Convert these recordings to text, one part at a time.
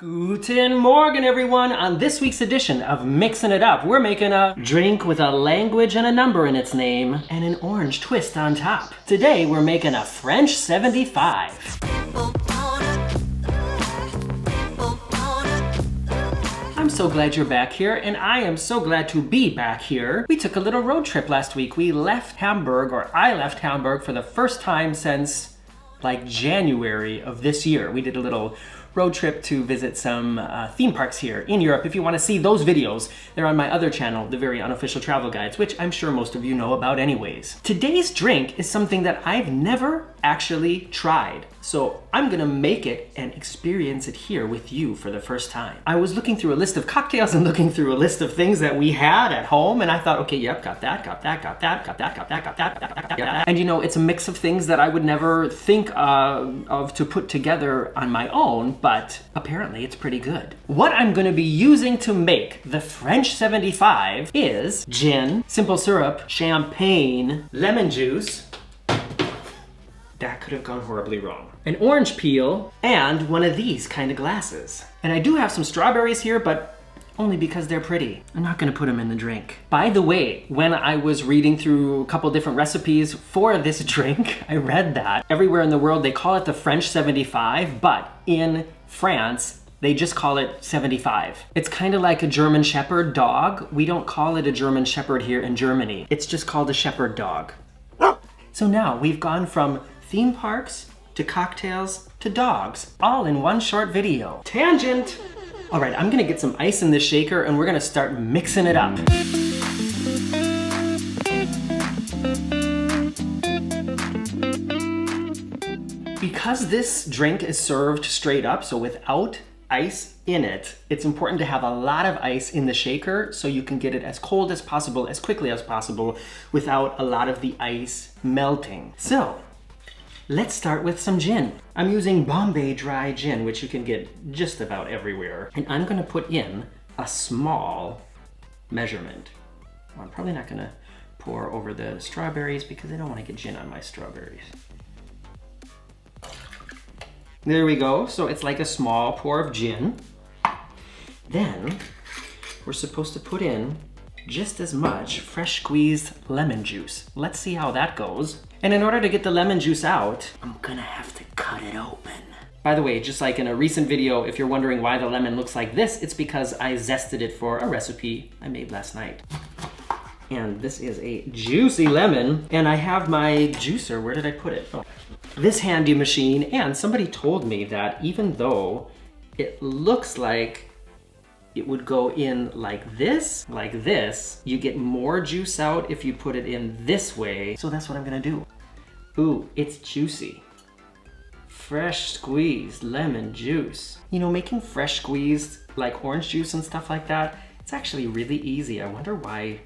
Guten Morgen, everyone! On this week's edition of Mixing It Up, we're making a drink with a language and a number in its name and an orange twist on top. Today, we're making a French 75. I'm so glad you're back here, and I am so glad to be back here. We took a little road trip last week. We left Hamburg, or I left Hamburg for the first time since like January of this year. We did a little road trip to visit some theme parks here in Europe. If you want to see those videos, they're on my other channel, The Very Unofficial Travel Guides, which I'm sure most of you know about anyways. Today's drink is something that I've never actually tried, so I'm gonna make it and experience it here with you for the first time. I was looking through a list of cocktails and looking through a list of things that we had at home, and I thought, okay, yep, got that. And you know, it's a mix of things that I would never think of to put together on my own, but apparently it's pretty good. What I'm gonna be using to make the French 75 is gin, simple syrup, champagne, lemon juice. That could have gone horribly wrong. An orange peel, and one of these kind of glasses. And I do have some strawberries here, but only because they're pretty. I'm not gonna put them in the drink. By the way, when I was reading through a couple different recipes for this drink, I read that everywhere in the world they call it the French 75, but in France, they just call it 75. It's kind of like a German Shepherd dog. We don't call it a German Shepherd here in Germany. It's just called a Shepherd dog. So now we've gone from theme parks to cocktails to dogs, all in one short video. Tangent! All right, I'm gonna get some ice in this shaker and we're gonna start mixing it up. Because this drink is served straight up, so without ice in it, it's important to have a lot of ice in the shaker so you can get it as cold as possible, as quickly as possible, without a lot of the ice melting. So, let's start with some gin. I'm using Bombay dry gin, which you can get just about everywhere. And I'm gonna put in a small measurement. Well, I'm probably not gonna pour over the strawberries because I don't wanna get gin on my strawberries. There we go, so it's like a small pour of gin. Then, we're supposed to put in just as much fresh squeezed lemon juice. Let's see how that goes. And in order to get the lemon juice out, I'm gonna have to cut it open. By the way, just like in a recent video, if you're wondering why the lemon looks like this, it's because I zested it for a recipe I made last night. And this is a juicy lemon, and I have my juicer. Where did I put it? Oh, this handy machine, and somebody told me that even though it looks like it would go in like this, you get more juice out if you put it in this way. So that's what I'm gonna do. Ooh, it's juicy. Fresh squeezed lemon juice. You know, making fresh squeezed like orange juice and stuff like that, it's actually really easy. I wonder why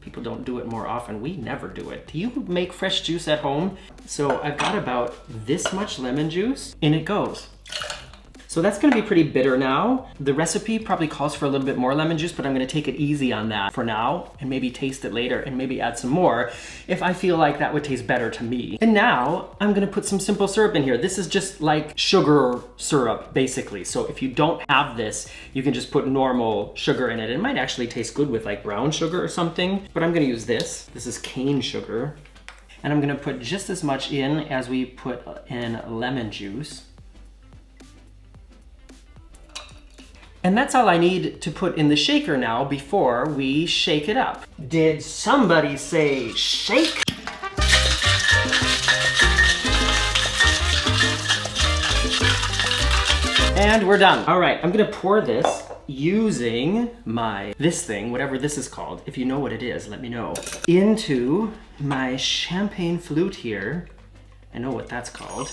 people don't do it more often. We never do it. Do you make fresh juice at home? So I've got about this much lemon juice, in it goes. So that's gonna be pretty bitter now. The recipe probably calls for a little bit more lemon juice, but I'm gonna take it easy on that for now and maybe taste it later and maybe add some more if I feel like that would taste better to me. And now I'm gonna put some simple syrup in here. This is just like sugar syrup, basically. So if you don't have this, you can just put normal sugar in it. It might actually taste good with like brown sugar or something, but I'm gonna use this. This is cane sugar. And I'm gonna put just as much in as we put in lemon juice. And that's all I need to put in the shaker now before we shake it up. Did somebody say shake? And we're done. All right, I'm gonna pour this using this thing, whatever this is called. If you know what it is, let me know. Into my champagne flute here. I know what that's called.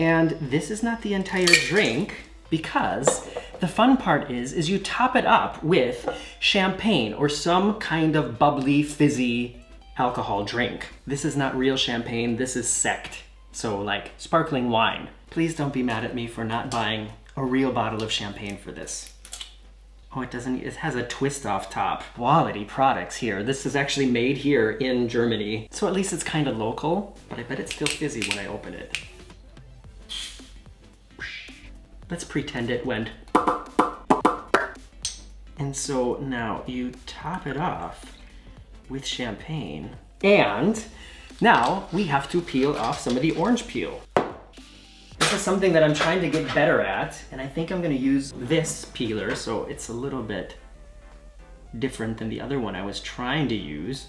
And this is not the entire drink because the fun part is you top it up with champagne or some kind of bubbly, fizzy alcohol drink. This is not real champagne, this is Sekt. So like sparkling wine. Please don't be mad at me for not buying a real bottle of champagne for this. Oh, it doesn't, it has a twist off top. Quality products here. This is actually made here in Germany. So at least it's kind of local, but I bet it's still fizzy when I open it. Let's pretend it went. And so now you top it off with champagne. And now we have to peel off some of the orange peel. This is something that I'm trying to get better at, and I think I'm gonna use this peeler, so it's a little bit different than the other one I was trying to use.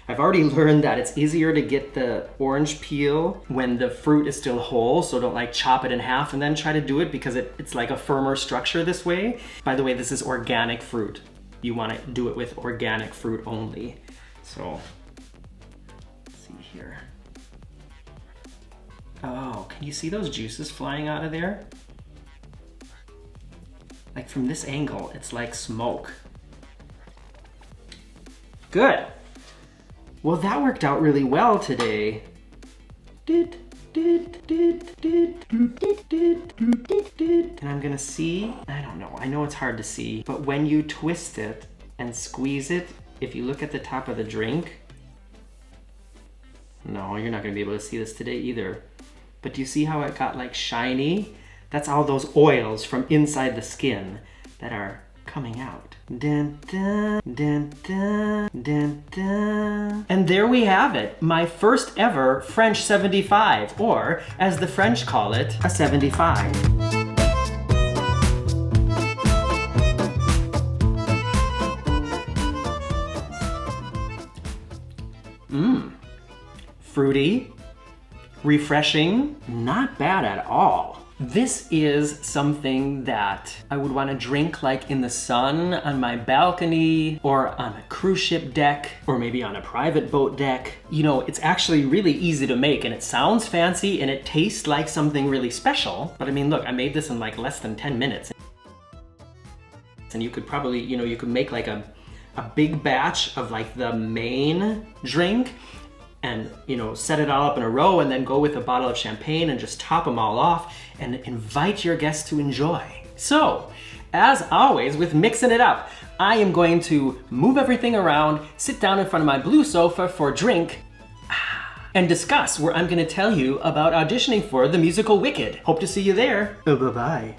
I've already learned that it's easier to get the orange peel when the fruit is still whole, so don't like chop it in half and then try to do it because it's like a firmer structure this way. By the way, this is organic fruit. You wanna do it with organic fruit only. So, let's see here. Oh, can you see those juices flying out of there? Like from this angle, it's like smoke. Good. Well, that worked out really well today. And I'm gonna see, I don't know, I know it's hard to see, but when you twist it and squeeze it, if you look at the top of the drink, no, you're not gonna be able to see this today either. But do you see how it got like shiny? That's all those oils from inside the skin that are coming out. Dun, dun, dun, dun, dun, dun. And there we have it, my first ever French 75, or as the French call it, a 75. Fruity, refreshing, not bad at all. This is something that I would want to drink like in the sun on my balcony or on a cruise ship deck or maybe on a private boat deck. You know, it's actually really easy to make and it sounds fancy and it tastes like something really special. But I mean, look, I made this in like less than 10 minutes. And you could probably, you know, you could make like a big batch of like the main drink and, you know, set it all up in a row and then go with a bottle of champagne and just top them all off and invite your guests to enjoy. So, as always, with mixing it up, I am going to move everything around, sit down in front of my blue sofa for a drink, and discuss where I'm going to tell you about auditioning for the musical Wicked. Hope to see you there. Bye-bye.